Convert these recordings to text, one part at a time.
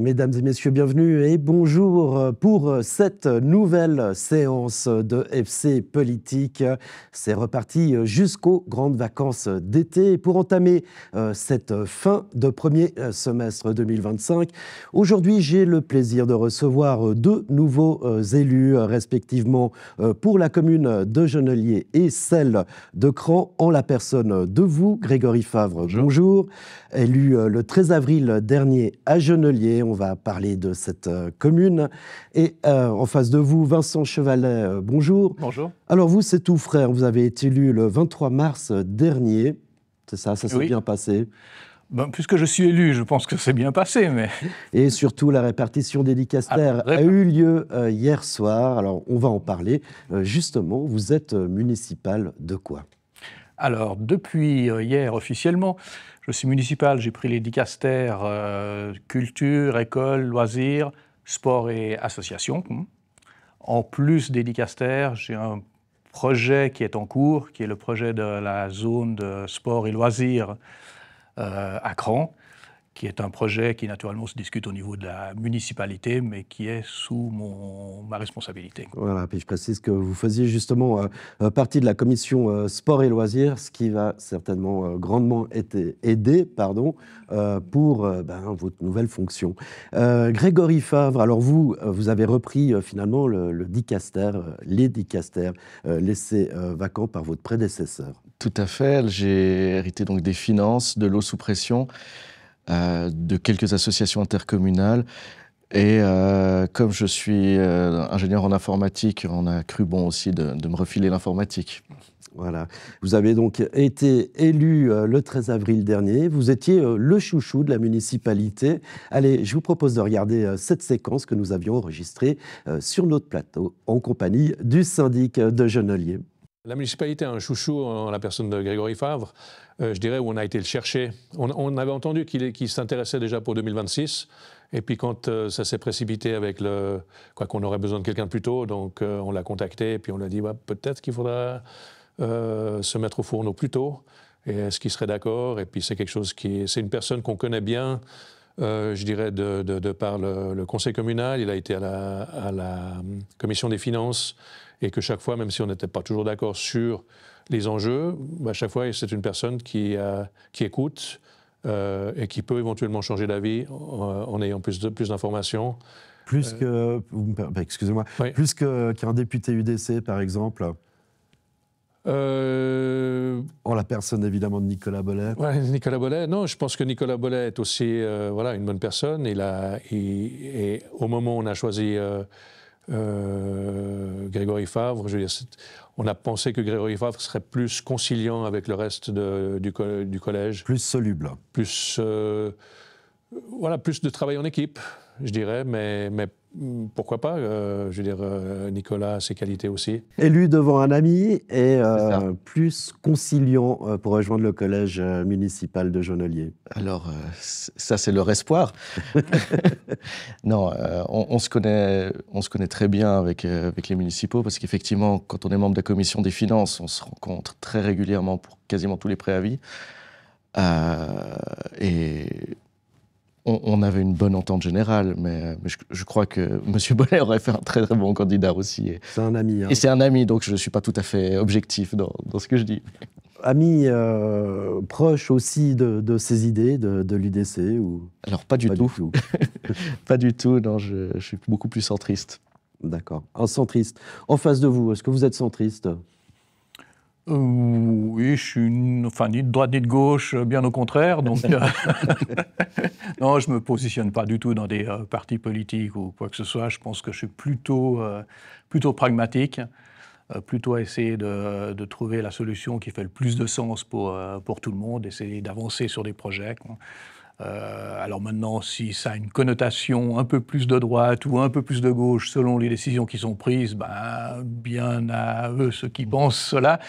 Mesdames et messieurs, bienvenue et bonjour pour cette nouvelle séance de FC Politique. C'est reparti jusqu'aux grandes vacances d'été. Et pour entamer cette fin de premier semestre 2025, aujourd'hui j'ai le plaisir de recevoir deux nouveaux élus, respectivement pour la commune de Genelier et celle de Cran, en la personne de vous, Grégory Favre. Bonjour. Élu le 13 avril dernier à Genelier, on va parler de cette commune. Et en face de vous, Vincent Chevalet, bonjour. Bonjour. Alors vous, c'est tout frais, vous avez été élu le 23 mars dernier, c'est ça s'est bien passé? Puisque je suis élu, je pense que c'est bien passé. Mais... Et surtout, la répartition des dicastères a eu lieu hier soir. Alors, on va en parler. Justement, vous êtes municipal de quoi? Alors, depuis hier, officiellement, je suis municipal. J'ai pris les dicastères culture, école, loisirs, sport et association. En plus des dicastères, j'ai un projet qui est en cours, qui est le projet de la zone de sport et loisirs à Cran, qui est un projet qui naturellement se discute au niveau de la municipalité, mais qui est sous ma responsabilité. Voilà, puis je précise que vous faisiez justement partie de la commission sport et loisirs, ce qui va certainement grandement aider pour votre nouvelle fonction. Grégory Favre, alors vous avez repris finalement le dicaster, les dicastères laissés vacants par votre prédécesseur. Tout à fait, j'ai hérité donc des finances, de l'eau sous pression, de quelques associations intercommunales. Et comme je suis ingénieur en informatique, on a cru bon aussi de me refiler l'informatique. Voilà. Vous avez donc été élu le 13 avril dernier. Vous étiez le chouchou de la municipalité. Allez, je vous propose de regarder cette séquence que nous avions enregistrée sur notre plateau en compagnie du syndic de Genelier. La municipalité a un chouchou en la personne de Grégory Favre, je dirais, où on a été le chercher. On avait entendu qu'il s'intéressait déjà pour 2026, et puis quand ça s'est précipité avec qu'on aurait besoin de quelqu'un de plus tôt, donc on l'a contacté, et puis on lui a dit peut-être qu'il faudra se mettre au fourneau plus tôt, et est-ce qu'il serait d'accord? Et puis c'est quelque chose c'est une personne qu'on connaît bien, je dirais, de par le conseil communal. Il a été à la commission des finances, et que chaque fois, même si on n'était pas toujours d'accord sur les enjeux, à chaque fois, c'est une personne qui écoute et qui peut éventuellement changer d'avis en ayant plus d'informations. Plus excusez-moi, oui. Plus qu'un député UDC, par exemple. En la personne, évidemment, de Nicolas Bollet. Ouais, Nicolas Bollet. Non, je pense que Nicolas Bollet est aussi une bonne personne. Et au moment où on a choisi Grégory Favre, je veux dire, on a pensé que Grégory Favre serait plus conciliant avec le reste du collège. Plus soluble. Plus de travail en équipe, je dirais, mais pourquoi pas, je veux dire, Nicolas a ses qualités aussi. Élu devant un ami et plus conciliant pour rejoindre le collège municipal de Genelier. Alors, ça c'est leur espoir. Non, on se connaît très bien avec les municipaux, parce qu'effectivement, quand on est membre de la commission des finances, on se rencontre très régulièrement pour quasiment tous les préavis. Et on avait une bonne entente générale, mais je crois que M. Bollet aurait fait un très très bon candidat aussi. C'est un ami. Et c'est un ami, donc je ne suis pas tout à fait objectif dans ce que je dis. Ami proche aussi de ses idées, de l'UDC ou... Alors pas du tout. Pas du tout, non, je suis beaucoup plus centriste. D'accord, un centriste. En face de vous, est-ce que vous êtes centriste ? Oui, je suis ni de droite ni de gauche, bien au contraire. Donc, non, je ne me positionne pas du tout dans des partis politiques ou quoi que ce soit. Je pense que je suis plutôt pragmatique, plutôt à essayer de trouver la solution qui fait le plus de sens pour tout le monde, essayer d'avancer sur des projets. Alors maintenant, si ça a une connotation un peu plus de droite ou un peu plus de gauche selon les décisions qui sont prises, bien à eux ceux qui pensent cela.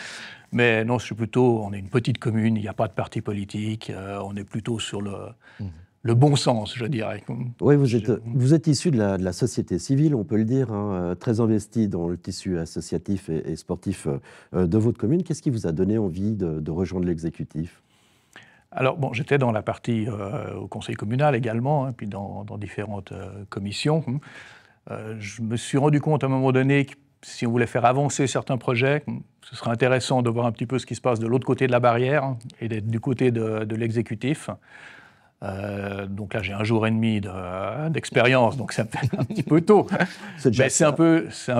Mais non, on est une petite commune, il n'y a pas de parti politique, on est plutôt sur le bon sens, je dirais. Oui, vous êtes issu de la société civile, on peut le dire, très investi dans le tissu associatif et sportif de votre commune. Qu'est-ce qui vous a donné envie de rejoindre l'exécutif ? Alors, bon, j'étais dans la partie au conseil communal également, hein, puis dans différentes commissions. Je me suis rendu compte à un moment donné que si on voulait faire avancer certains projets, ce serait intéressant de voir un petit peu ce qui se passe de l'autre côté de la barrière, hein, et d'être du côté de l'exécutif. Donc là, j'ai 1 jour et demi d'expérience, donc ça me fait un petit peu tôt. Mais c'est un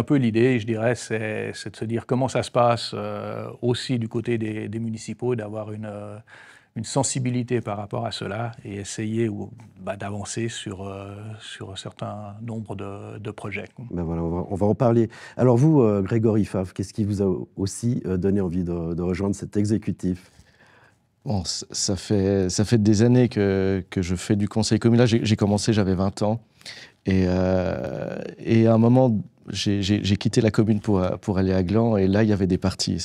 peu l'idée, je dirais, c'est de se dire comment ça se passe aussi du côté des municipaux, d'avoir une sensibilité par rapport à cela et essayer d'avancer sur un certain nombre de projets. Ben voilà, on va en parler. Alors vous, Grégory Favre, qu'est-ce qui vous a aussi donné envie de rejoindre cet exécutif ? Bon, ça fait des années que je fais du conseil communal. J'ai commencé, j'avais 20 ans. Et à un moment, j'ai quitté la commune pour aller à Gland. Et là, il y avait des partis.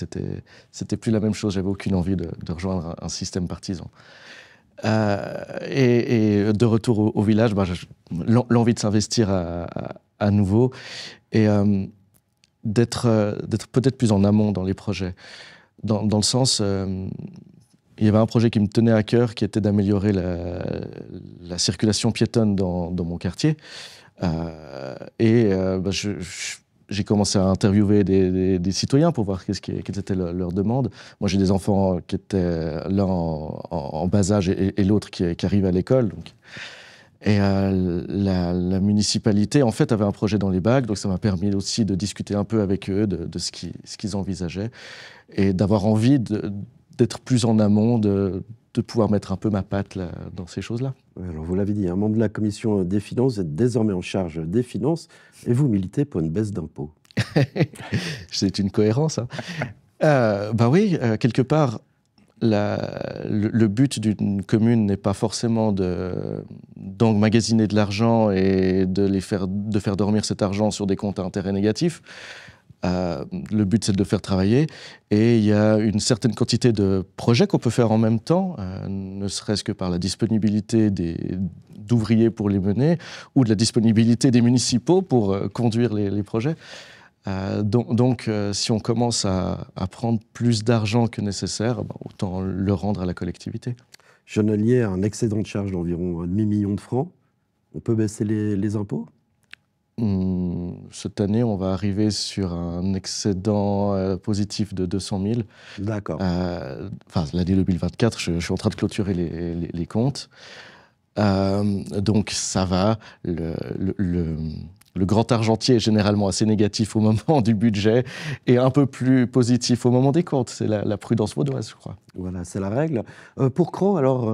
C'était plus la même chose. J'avais aucune envie de rejoindre un système partisan. Et de retour au village, l'envie de s'investir à nouveau et d'être peut-être plus en amont dans les projets. Dans le sens... il y avait un projet qui me tenait à cœur, qui était d'améliorer la circulation piétonne dans mon quartier. J'ai commencé à interviewer des citoyens pour voir quelles étaient leurs demandes. Moi, j'ai des enfants qui étaient l'un en bas âge et l'autre qui arrivent à l'école. Et la municipalité, en fait, avait un projet dans les bacs. Donc, ça m'a permis aussi de discuter un peu avec eux de ce qu'ils envisageaient et d'avoir envie d'être plus en amont, de pouvoir mettre un peu ma patte là, dans ces choses-là. Alors vous l'avez dit, un membre de la commission des finances, vous êtes désormais en charge des finances et vous militez pour une baisse d'impôts. C'est une cohérence. Hein. Oui, quelque part, le but d'une commune n'est pas forcément d'emmagasiner de l'argent et de faire dormir cet argent sur des comptes à intérêt négatifs. Le but, c'est de le faire travailler. Et il y a une certaine quantité de projets qu'on peut faire en même temps, ne serait-ce que par la disponibilité d'ouvriers pour les mener ou de la disponibilité des municipaux pour conduire les projets. Donc, si on commence à prendre plus d'argent que nécessaire, autant le rendre à la collectivité. Journalier a un excédent de charge d'environ 500 000 de francs. On peut baisser les impôts ? Cette année, on va arriver sur un excédent positif de 200 000. D'accord. L'année 2024, je suis en train de clôturer les comptes. Donc ça va. Le grand argentier est généralement assez négatif au moment du budget et un peu plus positif au moment des comptes. C'est la prudence vaudoise, je crois. Voilà, c'est la règle. Pour Cran, alors...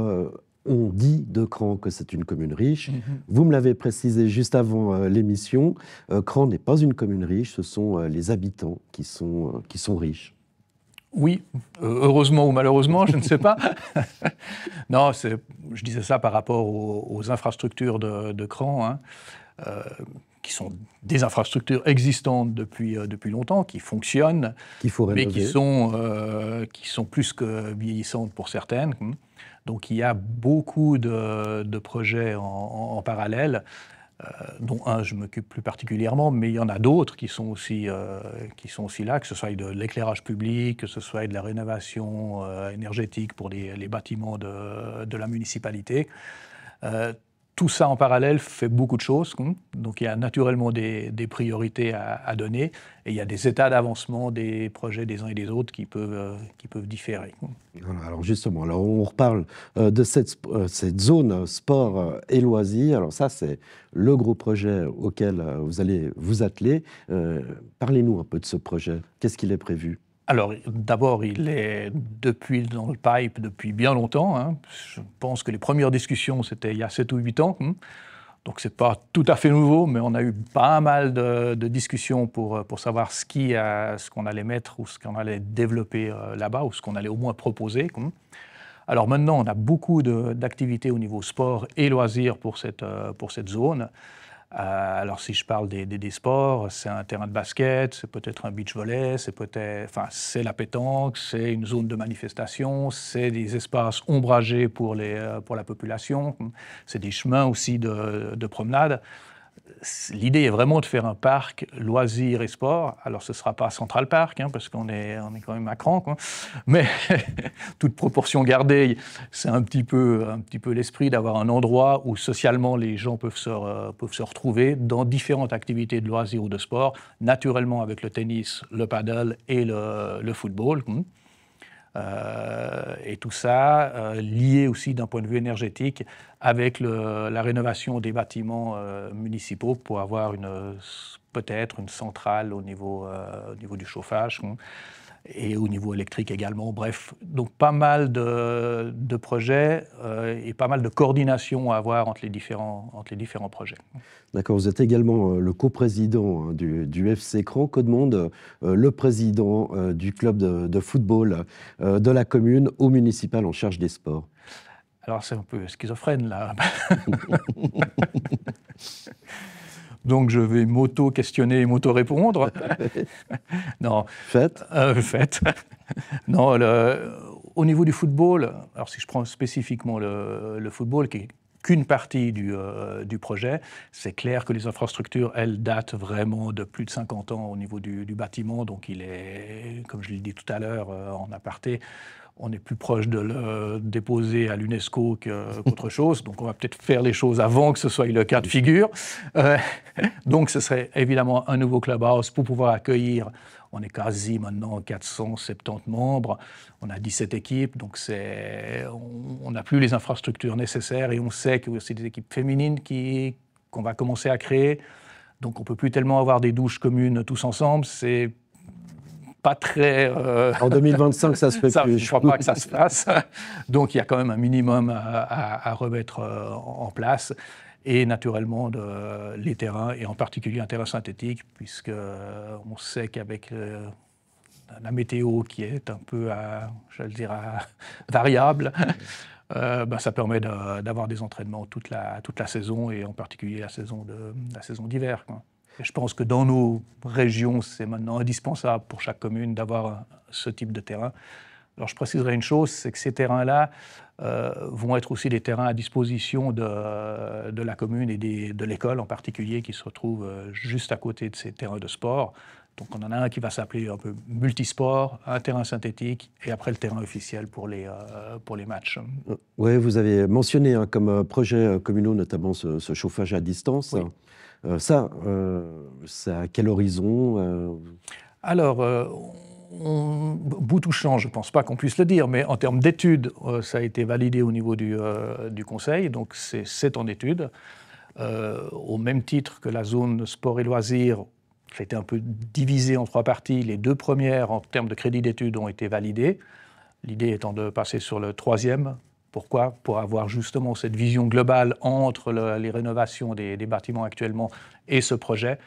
on dit de Cran que c'est une commune riche. Vous me l'avez précisé juste avant l'émission. Cran n'est pas une commune riche, ce sont les habitants qui sont riches. Oui, heureusement ou malheureusement, je ne sais pas. Non, je disais ça par rapport aux infrastructures de Cran, hein, qui sont des infrastructures existantes depuis longtemps, qui fonctionnent, mais qui sont plus que vieillissantes pour certaines. Donc il y a beaucoup de projets en parallèle, dont un je m'occupe plus particulièrement, mais il y en a d'autres qui sont aussi là, que ce soit de l'éclairage public, que ce soit de la rénovation énergétique pour les bâtiments de la municipalité. Tout ça en parallèle fait beaucoup de choses, donc il y a naturellement des priorités à donner, et il y a des états d'avancement des projets des uns et des autres qui peuvent différer. Voilà, alors justement, on reparle de cette zone sport et loisirs. Alors ça, c'est le gros projet auquel vous allez vous atteler. Parlez-nous un peu de ce projet. Qu'est-ce qu'il est prévu ? Alors, d'abord, il est dans le pipe depuis bien longtemps. Hein. Je pense que les premières discussions, c'était il y a 7 ou 8 ans. Donc, ce n'est pas tout à fait nouveau, mais on a eu pas mal de discussions pour savoir ce qu'on allait mettre ou ce qu'on allait développer là-bas, ou ce qu'on allait au moins proposer. Alors maintenant, on a beaucoup d'activités au niveau sport et loisirs pour cette zone. Alors si je parle des sports, c'est un terrain de basket, c'est peut-être un beach volley, c'est la pétanque, c'est une zone de manifestation, c'est des espaces ombragés pour la population, c'est des chemins aussi de promenade. l'idée est vraiment de faire un parc loisirs et sport. Alors, ce ne sera pas Central Park, hein, parce qu'on est quand même à cran, quoi. Mais toute proportion gardée, c'est un petit peu l'esprit d'avoir un endroit où socialement les gens peuvent se retrouver dans différentes activités de loisirs ou de sport, naturellement avec le tennis, le paddle et le football. Et tout ça lié aussi d'un point de vue énergétique avec la rénovation des bâtiments municipaux pour avoir peut-être une centrale au niveau du chauffage et au niveau électrique également. Bref, donc pas mal de projets et pas mal de coordination à avoir entre les différents projets. D'accord, vous êtes également le coprésident du FC Cran Codemonde, le président du club de football de la commune au municipal en charge des sports. Alors c'est un peu schizophrène là. Donc je vais m'auto-questionner et m'auto-répondre. Non. Faites. Faites. Non, au niveau du football, alors si je prends spécifiquement le football, qui est qu'une partie du projet, c'est clair que les infrastructures, elles, datent vraiment de plus de 50 ans au niveau du bâtiment. Donc il est, comme je l'ai dit tout à l'heure en aparté, on est plus proche de le déposer à l'UNESCO qu'autre chose. Donc on va peut-être faire les choses avant que ce soit le cas de figure. Donc ce serait évidemment un nouveau clubhouse pour pouvoir accueillir. On est quasi maintenant 470 membres, on a 17 équipes, donc on n'a plus les infrastructures nécessaires et on sait que c'est des équipes féminines qu'on va commencer à créer. Donc on ne peut plus tellement avoir des douches communes tous ensemble, c'est pas très... En 2025, ça se fait plus. Je ne crois pas que ça se fasse. Donc il y a quand même un minimum à remettre en place. Et naturellement les terrains, et en particulier un terrain synthétique, puisqu'on sait qu'avec la météo qui est un peu, variable, ça permet d'avoir des entraînements toute la saison, et en particulier la saison d'hiver, quoi. Et je pense que dans nos régions, c'est maintenant indispensable pour chaque commune d'avoir ce type de terrain. Alors je préciserai une chose, c'est que ces terrains-là vont être aussi des terrains à disposition de la commune et de l'école en particulier, qui se retrouvent juste à côté de ces terrains de sport. Donc on en a un qui va s'appeler un peu multisport, un terrain synthétique et après le terrain officiel pour les matchs. Oui, vous avez mentionné comme projet communaux notamment ce chauffage à distance. Oui. C'est à quel horizon Alors, bout touchant, je ne pense pas qu'on puisse le dire, mais en termes d'études, ça a été validé au niveau du Conseil, donc c'est en étude. Au même titre que la zone sport et loisirs, ça a été un peu divisé en 3 parties. Les 2 premières, en termes de crédit d'études, ont été validées. L'idée étant de passer sur le 3e. Pourquoi ? Pour avoir justement cette vision globale entre les rénovations des bâtiments actuellement et ce projet,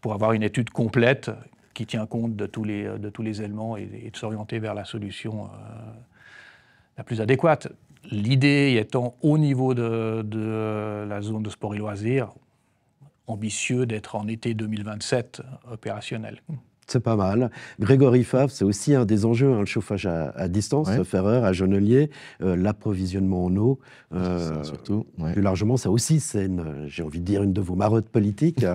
pour avoir une étude complète qui tient compte de tous les éléments et de s'orienter vers la solution la plus adéquate. L'idée étant, au niveau de la zone de sport et loisirs, ambitieux d'être en été 2027 opérationnel. C'est pas mal. Grégory Favre, c'est aussi un des enjeux, le chauffage à distance, ouais. Ferrer, à Genelier, l'approvisionnement en eau. Surtout, ouais. Plus largement, ça aussi, c'est, j'ai envie de dire, une de vos marottes politiques.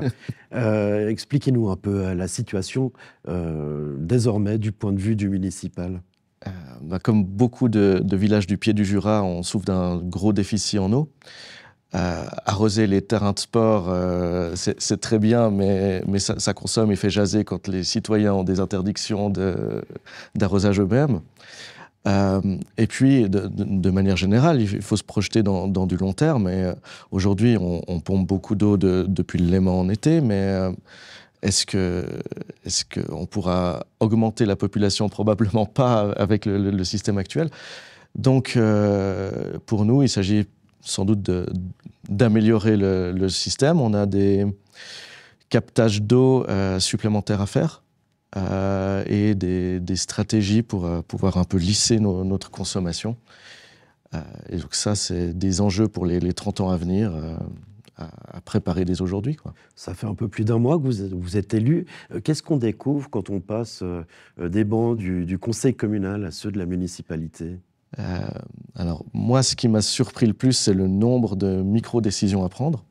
Expliquez-nous un peu la situation désormais du point de vue du municipal. Comme beaucoup de villages du pied du Jura, on souffre d'un gros déficit en eau. Arroser les terrains de sport, c'est très bien, mais ça consomme et fait jaser quand les citoyens ont des interdictions d'arrosage eux-mêmes. Et puis, de manière générale, il faut se projeter dans du long terme. Et aujourd'hui, on pompe beaucoup d'eau depuis le Léman en été, mais est-ce qu'on pourra augmenter la population? Probablement pas avec le système actuel. Donc, pour nous, il s'agit sans doute d'améliorer le système. On a des captages d'eau supplémentaires à faire et des stratégies pour pouvoir un peu lisser notre consommation. Et donc ça, c'est des enjeux pour les 30 ans à venir à préparer dès aujourd'hui, quoi. Ça fait un peu plus d'1 mois que vous êtes élu. Qu'est-ce qu'on découvre quand on passe des bancs du conseil communal à ceux de la municipalité ? Alors, moi, ce qui m'a surpris le plus, c'est le nombre de micro-décisions à prendre.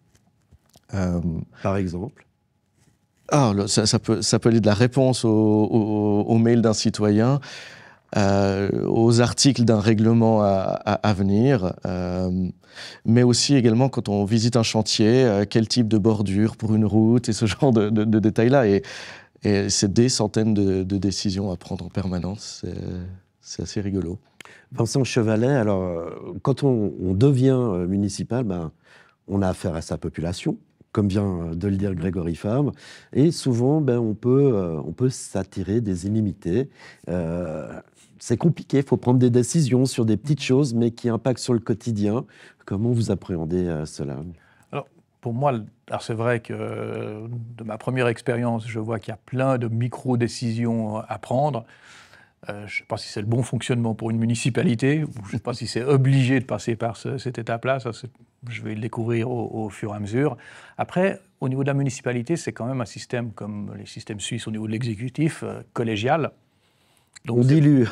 Par exemple? Ça peut aller de la réponse au mail d'un citoyen, aux articles d'un règlement à venir, mais aussi également quand on visite un chantier, quel type de bordure pour une route et ce genre de détails-là. Et c'est des centaines de décisions à prendre en permanence. C'est assez rigolo. Vincent Chevalet, alors, quand on devient municipal, on a affaire à sa population, comme vient de le dire Grégory Favre, et souvent, on peut s'attirer des inimitiés. C'est compliqué, il faut prendre des décisions sur des petites choses, mais qui impactent sur le quotidien. Comment vous appréhendez cela? Alors, pour moi, c'est vrai que de ma première expérience, je vois qu'il y a plein de micro-décisions à prendre. Je ne sais pas si c'est le bon fonctionnement pour une municipalité, ou je ne sais pas si c'est obligé de passer par cette étape-là. Ça, je vais le découvrir au fur et à mesure. Après, au niveau de la municipalité, c'est quand même un système comme les systèmes suisses au niveau de l'exécutif, collégial. Donc, on dilue.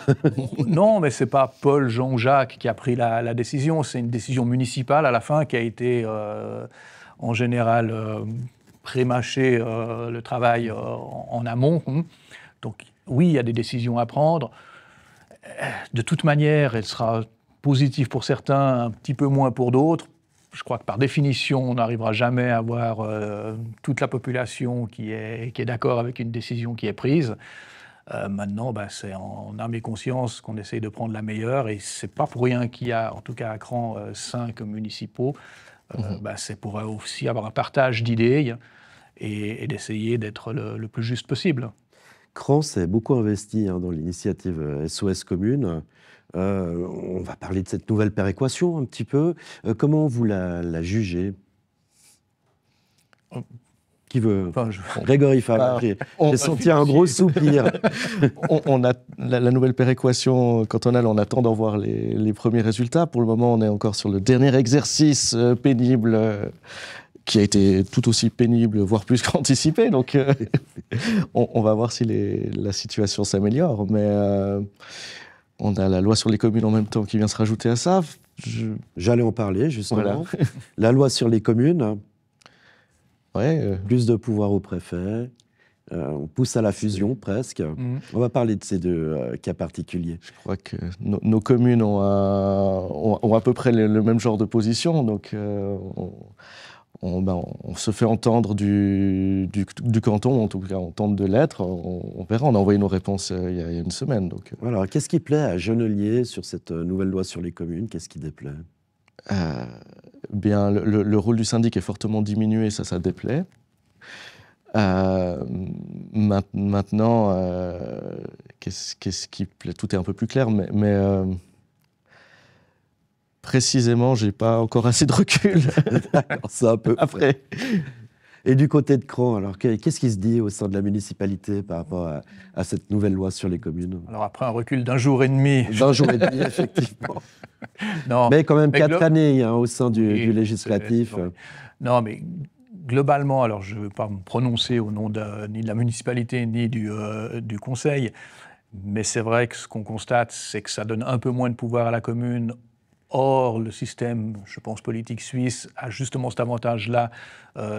Non, mais ce n'est pas Paul, Jean, Jacques qui a pris la décision. C'est une décision municipale à la fin qui a été, en général, prémâché le travail en amont. Donc, oui, il y a des décisions à prendre. De toute manière, elle sera positive pour certains, un petit peu moins pour d'autres. Je crois que par définition, on n'arrivera jamais à avoir toute la population qui est d'accord avec une décision qui est prise. Maintenant, c'est en âme et conscience qu'on essaye de prendre la meilleure, et c'est pas pour rien qu'il y a, en tout cas à Cran, 5 municipaux. C'est pour aussi avoir un partage d'idées et d'essayer d'être le plus juste possible. Cran s'est beaucoup investi dans l'initiative SOS Commune. On va parler de cette nouvelle péréquation un petit peu. Comment vous la jugez? Qui veut? Grégory Favre. J'ai senti un gros soupir. On a la nouvelle péréquation cantonale, on attend d'en voir les premiers résultats. Pour le moment, on est encore sur le dernier exercice pénible qui a été tout aussi pénible, voire plus qu'anticipé. Donc, on va voir si la situation s'améliore. Mais on a la loi sur les communes en même temps qui vient se rajouter à ça. J'allais en parler, justement. Voilà. La loi sur les communes. Ouais, plus de pouvoir au préfet. On pousse à la fusion, presque. On va parler de ces deux cas particuliers. Je crois que nos communes ont à peu près le même genre de position. Donc, on se fait entendre du canton, en tout cas on tente de l'être. On verra, on a envoyé nos réponses il y a une semaine. Donc. Alors, qu'est-ce qui plaît à Genelier sur cette nouvelle loi sur les communes? Qu'est-ce qui déplaît? Bien, le rôle du syndic est fortement diminué, ça déplaît. Maintenant, qu'est-ce qui plaît? Tout est un peu plus clair, mais précisément, j'ai pas encore assez de recul. D'accord, c'est un peu après. Et du côté de Cran, alors qu'est-ce qui se dit au sein de la municipalité par rapport à cette nouvelle loi sur les communes? Alors après un recul d'un jour et demi. D'un jour et demi, effectivement. Non, mais quand même 4 années au sein du législatif. Non, mais globalement, alors je ne vais pas me prononcer au nom ni de la municipalité ni du conseil, mais c'est vrai que ce qu'on constate, c'est que ça donne un peu moins de pouvoir à la commune. Or, le système, je pense, politique suisse a justement cet avantage-là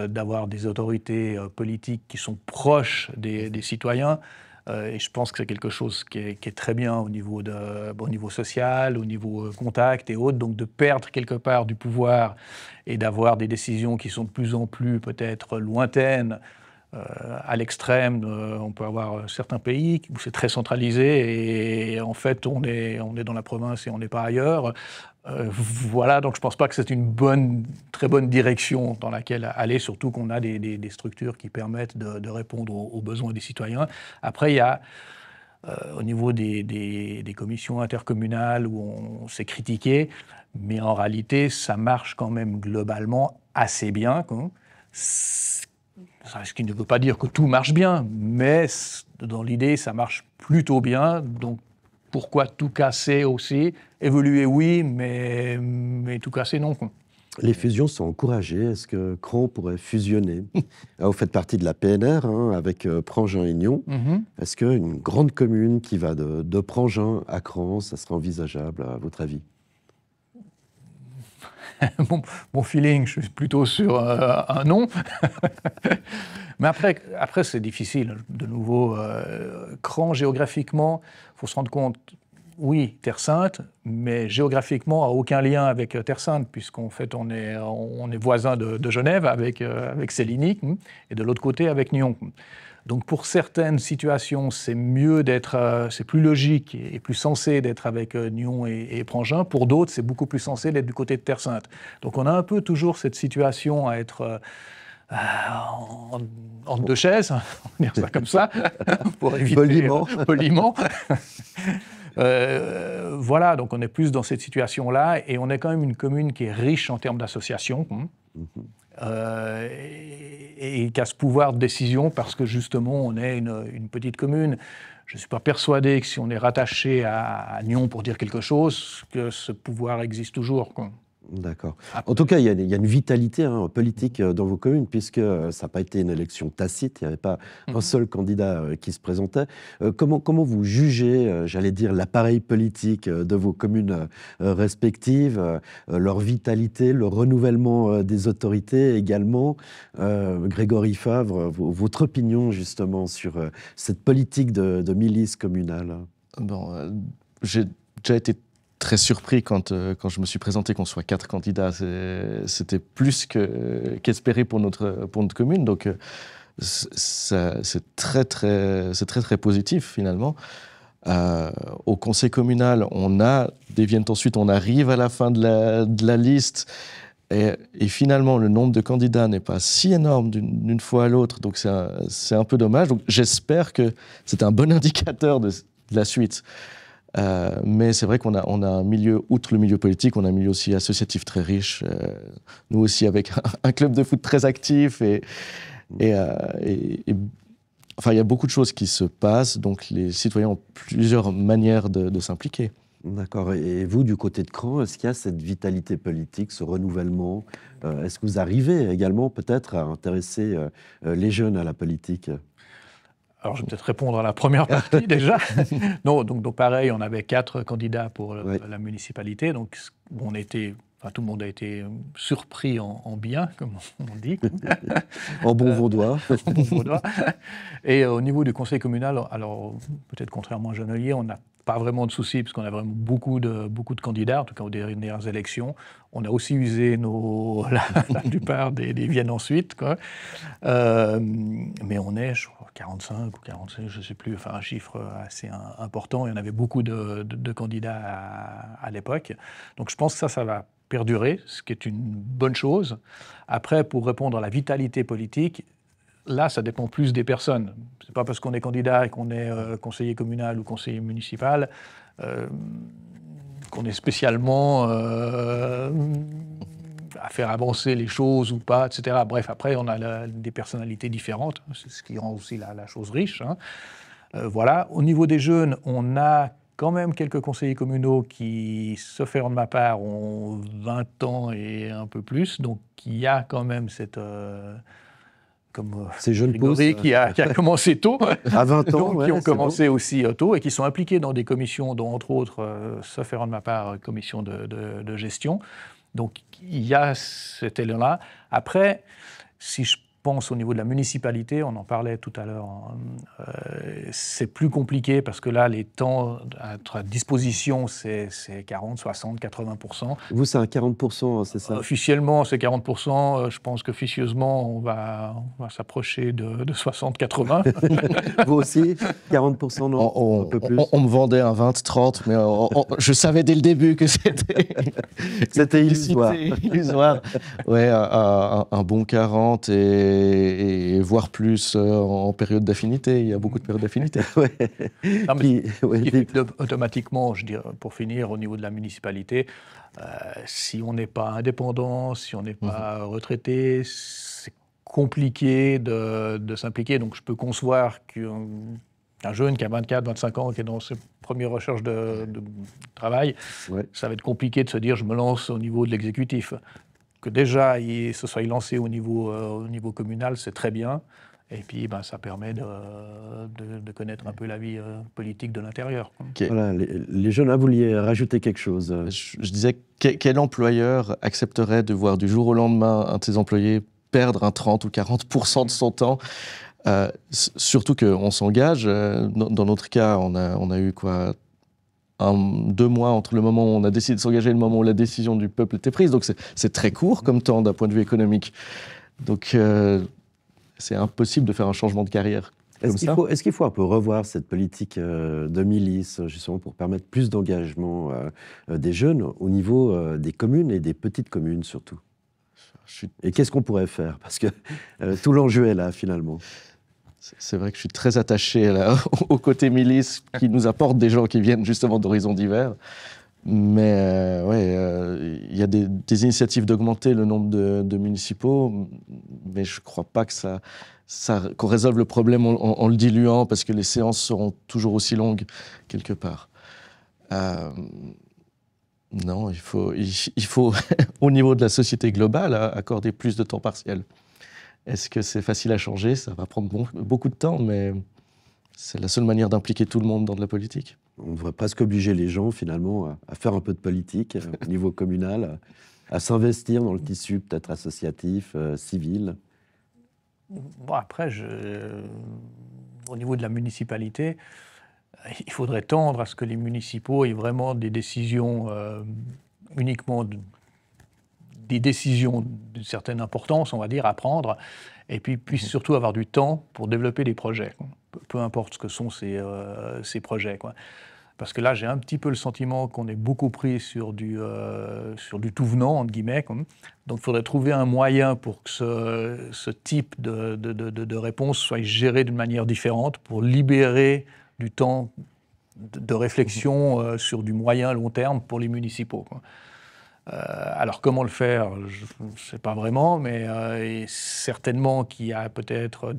d'avoir des autorités politiques qui sont proches des citoyens. Et je pense que c'est quelque chose qui est très bien au niveau social, au niveau contact et autres. Donc de perdre quelque part du pouvoir et d'avoir des décisions qui sont de plus en plus peut-être lointaines, à l'extrême, on peut avoir certains pays où c'est très centralisé et en fait on est dans la province et on n'est pas ailleurs. Voilà, donc je ne pense pas que c'est une très bonne direction dans laquelle aller, surtout qu'on a des structures qui permettent de répondre aux besoins des citoyens. Après, il y a au niveau des commissions intercommunales où on s'est critiqué, mais en réalité, ça marche quand même globalement assez bien. Ce qui ne veut pas dire que tout marche bien, mais dans l'idée, ça marche plutôt bien. Donc, pourquoi tout casser aussi? Évoluer, oui, mais tout casser, non. Les fusions sont encouragées. Est-ce que Cran pourrait fusionner? Vous faites partie de la PNR avec Prangin-Aignan. Est-ce qu'une grande commune qui va de Prangin à Cran, ça serait envisageable, à votre avis? mon feeling, je suis plutôt sur un non. Mais après c'est difficile. De nouveau, Cran, géographiquement, il faut se rendre compte, oui, Terre Sainte, mais géographiquement, a aucun lien avec Terre Sainte, puisqu'en fait, on est voisin de Genève avec Céligny, et de l'autre côté avec Nyon. Donc pour certaines situations, c'est mieux d'être, c'est plus logique et plus sensé d'être avec Nyon et Prangin. Pour d'autres, c'est beaucoup plus sensé d'être du côté de Terre Sainte. Donc on a un peu toujours cette situation à être entre deux chaises, on va dire ça comme ça, pour éviter poliment. Voilà, donc on est plus dans cette situation-là, et on est quand même une commune qui est riche en termes d'associations. Et qui a ce pouvoir de décision parce que justement on est une petite commune. Je ne suis pas persuadé que si on est rattaché à Nyon pour dire quelque chose, que ce pouvoir existe toujours, quoi. D'accord. En tout cas, il y a une vitalité politique dans vos communes, puisque ça n'a pas été une élection tacite, il n'y avait pas un seul candidat qui se présentait. Comment vous jugez, j'allais dire, l'appareil politique de vos communes respectives, leur vitalité, le renouvellement des autorités également? Grégory Favre, votre opinion justement sur cette politique de milice communale? Bon, j'ai déjà été très surpris quand je me suis présenté qu'on soit 4 candidats. C'était plus qu'espéré pour notre commune. Donc, c'est très positif, finalement. Au conseil communal, on arrive à la fin de la liste. Et finalement, le nombre de candidats n'est pas si énorme d'une fois à l'autre. Donc, c'est un peu dommage. Donc, j'espère que c'est un bon indicateur de la suite. Mais c'est vrai qu'on a un milieu, outre le milieu politique, on a un milieu aussi associatif très riche. Nous aussi, avec un club de foot très actif. Enfin, il y a beaucoup de choses qui se passent. Donc, les citoyens ont plusieurs manières de s'impliquer. D'accord. Et vous, du côté de Cran, est-ce qu'il y a cette vitalité politique, ce renouvellement? Est-ce que vous arrivez également peut-être à intéresser les jeunes à la politique? Alors, je vais peut-être répondre à la première partie déjà. Non, donc pareil, on avait 4 candidats pour la municipalité. Donc, tout le monde a été surpris en bien, comme on dit. En bon vaudois. En bon vaudois. Et au niveau du conseil communal, alors peut-être contrairement à Genelier, on n'a pas vraiment de soucis, parce qu'on a vraiment beaucoup de candidats, en tout cas aux dernières élections. On a aussi usé la plupart des viennent ensuite, quoi. Mais on est, je crois, 45 ou 46, je ne sais plus, enfin un chiffre assez important. Il y en avait beaucoup de candidats à l'époque. Donc je pense que ça va perdurer, ce qui est une bonne chose. Après, pour répondre à la vitalité politique, là, ça dépend plus des personnes. Ce n'est pas parce qu'on est candidat et qu'on est conseiller communal ou conseiller municipal qu'on est spécialement à faire avancer les choses ou pas, etc. Bref, après, on a des personnalités différentes. C'est ce qui rend aussi la chose riche. Voilà. Au niveau des jeunes, on a quand même quelques conseillers communaux qui, sauf erreur de ma part, ont 20 ans et un peu plus. Donc, il y a quand même cette... comme ces jeunes Grégory qui a commencé tôt, à 20 ans, donc, qui ont commencé aussi tôt et qui sont impliqués dans des commissions, dont entre autres, sauf erreur de ma part, commission de gestion. Donc il y a cet élan-là. Après, si je pense au niveau de la municipalité, on en parlait tout à l'heure, c'est plus compliqué parce que là, les temps à notre disposition, c'est 40, 60, 80%. Vous, c'est un 40%, c'est ça? Officiellement, c'est 40%. Je pense qu'officieusement, on va s'approcher de 60, 80. Vous aussi? 40%, non? Un peu plus. On me vendait un 20, 30, mais je savais dès le début que c'était... C'était illusoire. Ouais, un bon 40 et voire plus en période d'affinité. Il y a beaucoup de périodes d'affinité. Automatiquement, je dirais, pour finir, au niveau de la municipalité, si on n'est pas indépendant, si on n'est pas retraité, c'est compliqué de s'impliquer. Donc je peux concevoir qu'un jeune qui a 24, 25 ans, qui est dans ses premières recherches de travail, ça va être compliqué de se dire je me lance au niveau de l'exécutif. Que déjà, il se soit lancé au niveau communal, c'est très bien. Et puis, ça permet de connaître un peu la vie politique de l'intérieur. Okay. Voilà, les jeunes, vous vouliez rajouter quelque chose. Je disais, quel employeur accepterait de voir du jour au lendemain un de ses employés perdre un 30 ou 40% de son temps, surtout qu'on s'engage. Dans notre cas, on a eu quoi, 2 mois entre le moment où on a décidé de s'engager et le moment où la décision du peuple était prise. Donc c'est très court comme temps d'un point de vue économique. Donc c'est impossible de faire un changement de carrière. Est-ce qu'il faut un peu revoir cette politique de milice, justement, pour permettre plus d'engagement des jeunes au niveau des communes et des petites communes surtout? Et qu'est-ce qu'on pourrait faire? Parce que tout l'enjeu est là, finalement. C'est vrai que je suis très attaché là, au côté milice qui nous apporte des gens qui viennent justement d'horizons divers. Mais il y a des initiatives d'augmenter le nombre de municipaux, mais je ne crois pas que qu'on résolve le problème en le diluant, parce que les séances seront toujours aussi longues quelque part. Non, il faut au niveau de la société globale, accorder plus de temps partiel. Est-ce que c'est facile à changer? Ça va prendre beaucoup de temps, mais c'est la seule manière d'impliquer tout le monde dans de la politique. On devrait presque obliger les gens, finalement, à faire un peu de politique au niveau communal, à s'investir dans le tissu peut-être associatif, civil. Bon, après, au niveau de la municipalité, il faudrait tendre à ce que les municipaux aient vraiment des décisions uniquement des décisions d'une certaine importance, on va dire, à prendre, et puis puissent surtout avoir du temps pour développer des projets, peu importe ce que sont ces projets, quoi. Parce que là, j'ai un petit peu le sentiment qu'on est beaucoup pris sur du tout venant, entre guillemets. Donc, il faudrait trouver un moyen pour que ce type de réponse soit géré d'une manière différente, pour libérer du temps de réflexion sur du moyen long terme pour les municipaux, quoi. Alors, comment le faire? Je ne sais pas vraiment, mais certainement qu'il y a peut-être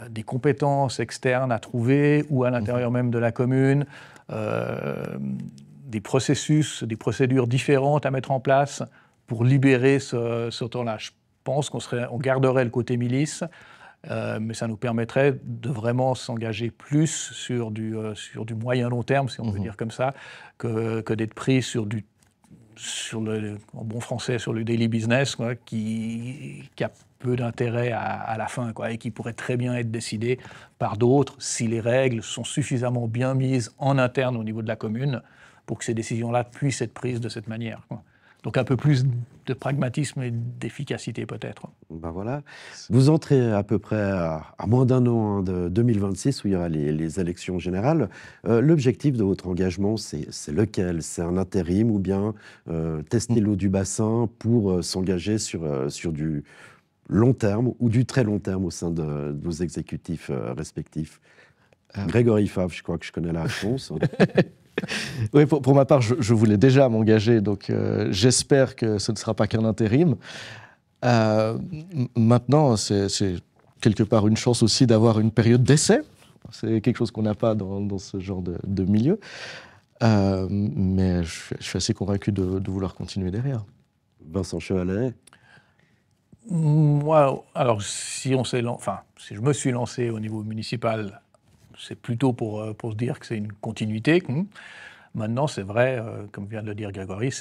des compétences externes à trouver ou à l'intérieur même de la commune, des processus, des procédures différentes à mettre en place pour libérer ce temps-là. Je pense qu'on garderait le côté milice, mais ça nous permettrait de vraiment s'engager plus sur du moyen long terme, si on peut dire comme ça, que d'être pris en bon français, sur le daily business, quoi, qui a peu d'intérêt à la fin, quoi, et qui pourrait très bien être décidé par d'autres si les règles sont suffisamment bien mises en interne au niveau de la commune pour que ces décisions-là puissent être prises de cette manière, quoi. Donc un peu plus de pragmatisme et d'efficacité peut-être. Ben voilà. Vous entrez à peu près à moins d'un an de 2026 où il y aura les élections générales. L'objectif de votre engagement, c'est lequel? C'est un intérim ou bien tester l'eau du bassin pour s'engager sur du long terme ou du très long terme au sein de vos exécutifs respectifs? Grégory Favre, je crois que je connais la réponse. Oui, pour ma part, je voulais déjà m'engager, donc j'espère que ce ne sera pas qu'un intérim. Maintenant, c'est quelque part une chance aussi d'avoir une période d'essai. C'est quelque chose qu'on n'a pas dans ce genre de milieu. Mais je suis assez convaincu de vouloir continuer derrière. Vincent Chevalet? Moi, alors si je me suis lancé au niveau municipal, c'est plutôt pour se dire que c'est une continuité. Maintenant, c'est vrai, comme vient de le dire Grégory,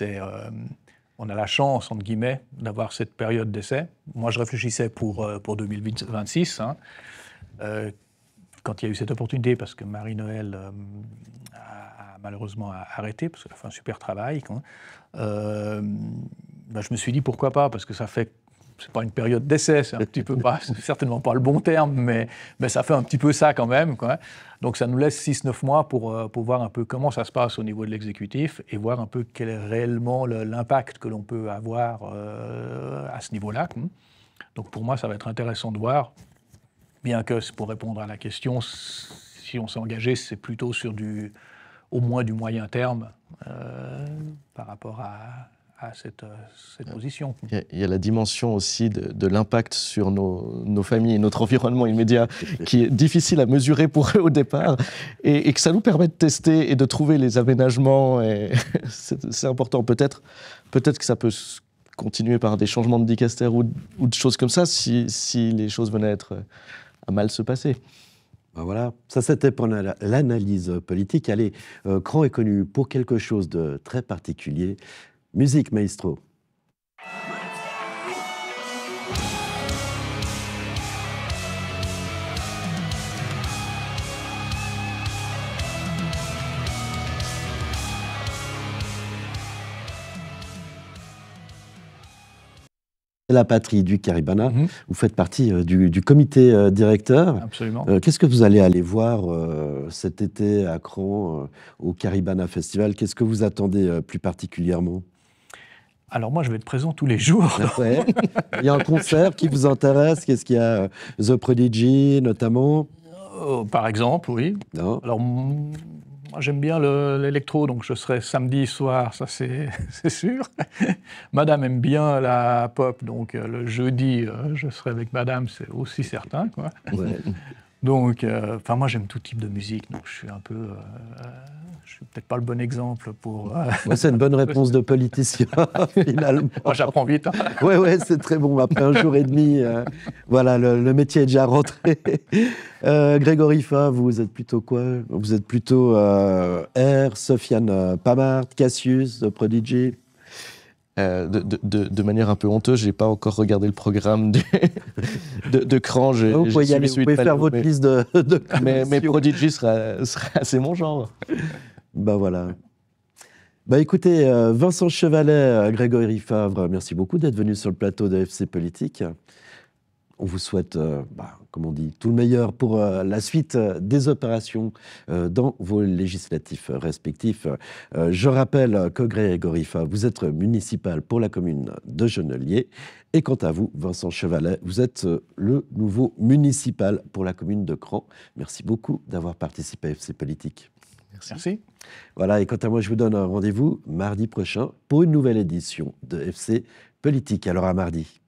on a la chance, entre guillemets, d'avoir cette période d'essai. Moi, je réfléchissais pour 2026, quand il y a eu cette opportunité, parce que Marie-Noël a malheureusement arrêté, parce qu'elle a fait un super travail. Je me suis dit, pourquoi pas, parce que ça fait... C'est pas une période d'essai, c'est un petit peu c'est certainement pas le bon terme, mais ça fait un petit peu ça quand même, quoi. Donc ça nous laisse 6-9 mois pour voir un peu comment ça se passe au niveau de l'exécutif et voir un peu quel est réellement l'impact que l'on peut avoir à ce niveau-là. Donc pour moi, ça va être intéressant de voir, bien que pour répondre à la question, si on s'est engagé, c'est plutôt sur au moins du moyen terme par rapport à cette position. Il y a la dimension aussi de l'impact sur nos familles et notre environnement immédiat qui est difficile à mesurer pour eux au départ et que ça nous permet de tester et de trouver les aménagements. Et c'est important. Peut-être que ça peut continuer par des changements de dicaster ou de choses comme ça si les choses venaient à mal se passer. Ben voilà, ça c'était pour l'analyse politique. Allez, Cran est connu pour quelque chose de très particulier. Musique, maestro. La patrie du Caribana. Vous faites partie du comité directeur. Absolument. Qu'est-ce que vous allez aller voir cet été à Cran au Caribana Festival? Qu'est-ce que vous attendez plus particulièrement? Alors moi, je vais être présent tous les jours. Ouais. Il y a un concert qui vous intéresse? Qu'est-ce qu'il y a? The Prodigy, notamment? Par exemple, oui. Non. Alors, moi, j'aime bien l'électro, donc je serai samedi soir, ça c'est sûr. Madame aime bien la pop, donc le jeudi, je serai avec Madame, c'est aussi certain, quoi. Ouais. Donc, moi, j'aime tout type de musique, donc je suis un peu... je suis peut-être pas le bon exemple pour... Ouais, c'est une bonne réponse de politicien, finalement. Moi, j'apprends vite. Hein. Ouais, c'est très bon. Après un jour et demi, voilà, le métier est déjà rentré. Grégory Favre, vous êtes plutôt quoi? Vous êtes plutôt R, Sofiane Pamart, Cassius, The Prodigy? De manière un peu honteuse, je n'ai pas encore regardé le programme de Cran. Vous pouvez y aller, vous pouvez faire votre liste de mais Prodigy sera assez mon genre. Ben voilà. Bah écoutez, Vincent Chevalet, Grégory Favre, merci beaucoup d'être venu sur le plateau de FC Politique. On vous souhaite, comme on dit, tout le meilleur pour la suite des opérations dans vos législatifs respectifs. Je rappelle que Grégory Favre, vous êtes municipal pour la commune de Genelier. Et quant à vous, Vincent Chevalet, vous êtes le nouveau municipal pour la commune de Cran. Merci beaucoup d'avoir participé à FC Politique. Merci. Voilà, et quant à moi, je vous donne un rendez-vous mardi prochain pour une nouvelle édition de FC Politique. Alors à mardi.